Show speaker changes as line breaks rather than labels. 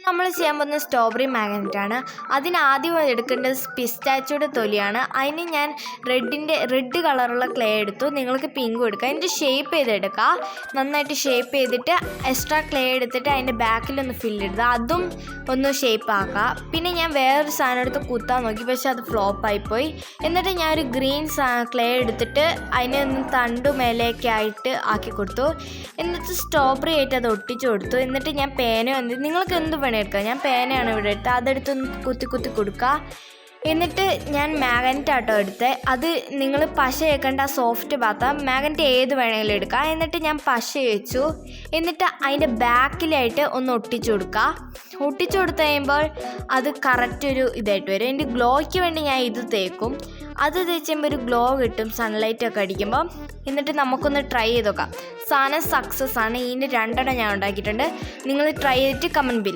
നമ്മൾ ചെയ്യാൻ പോകുന്ന സ്ട്രോബെറി മാഗ്നറ്റാണ്. അതിനാദ്യം എടുക്കേണ്ടത് പിസ്റ്റാച്ചിയോയുടെ തൊലിയാണ്. അതിന് ഞാൻ റെഡ് കളറുള്ള ക്ലേ എടുത്തു. നിങ്ങൾക്ക് പിങ്കും എടുക്കാം. അതിൻ്റെ ഷേപ്പ് ചെയ്തെടുക്കുക. നന്നായിട്ട് ഷേപ്പ് ചെയ്തിട്ട് എക്സ്ട്രാ ക്ലേ എടുത്തിട്ട് അതിൻ്റെ ബാക്കിലൊന്ന് ഫില്ലെടുക്കുക. അതും ഒന്ന് ഷേപ്പ് ആക്കുക. പിന്നെ ഞാൻ വേറൊരു സാധനം എടുത്ത് കുത്താൻ നോക്കി, പക്ഷെ അത് ഫ്ലോപ്പായിപ്പോയി. എന്നിട്ട് ഞാൻ ഒരു ഗ്രീൻ ക്ലേ എടുത്തിട്ട് അതിനെ ഒന്ന് തണ്ടു മേലേക്ക് ആയിട്ട് ആക്കി കൊടുത്തു. എന്നിട്ട് സ്ട്രോബെറി ആയിട്ട് അത് ഒട്ടിച്ചു കൊടുത്തു. എന്നിട്ട് ഞാൻ പേന നിങ്ങൾക്ക് എന്ത് വേണം എടുക്കുക. ഞാൻ പേനയാണ് ഇവിടെ എടുത്തത്. അതെടുത്ത് കുത്തി കൊടുക്കുക. എന്നിട്ട് ഞാൻ മാഗ്നറ്റ് ആട്ടോ എടുത്തത്. അത് നിങ്ങൾ പശ വെക്കേണ്ട സോഫ്റ്റ് ഭാഗത്ത് മാഗ്നറ്റ് ഏത് വേണമെങ്കിലും എടുക്കുക. എന്നിട്ട് ഞാൻ പശ വെച്ചു. എന്നിട്ട് അതിൻ്റെ ബാക്കിലായിട്ട് ഒന്ന് ഒട്ടിച്ചു കൊടുക്കുക. ഒട്ടിച്ചു കൊടുത്തു കഴിയുമ്പോൾ അത് കറക്റ്റ് ഒരു ഇതായിട്ട് വരും. എൻ്റെ ഗ്ലോയ്ക്ക് വേണ്ടി ഞാൻ ഇത് തേക്കും. അത് തേച്ച് കഴിയുമ്പോൾ ഒരു ഗ്ലോ കിട്ടും സൺലൈറ്റൊക്കെ അടിക്കുമ്പോൾ. എന്നിട്ട് നമുക്കൊന്ന് ട്രൈ ചെയ്ത് നോക്കാം. സാധനം സക്സസ് ആണ്. ഇതിൻ്റെ 2 ഞാൻ ഉണ്ടാക്കിയിട്ടുണ്ട്. നിങ്ങൾ ട്രൈ ചെയ്തിട്ട് കമൻറ്റ് ബില്ലോ.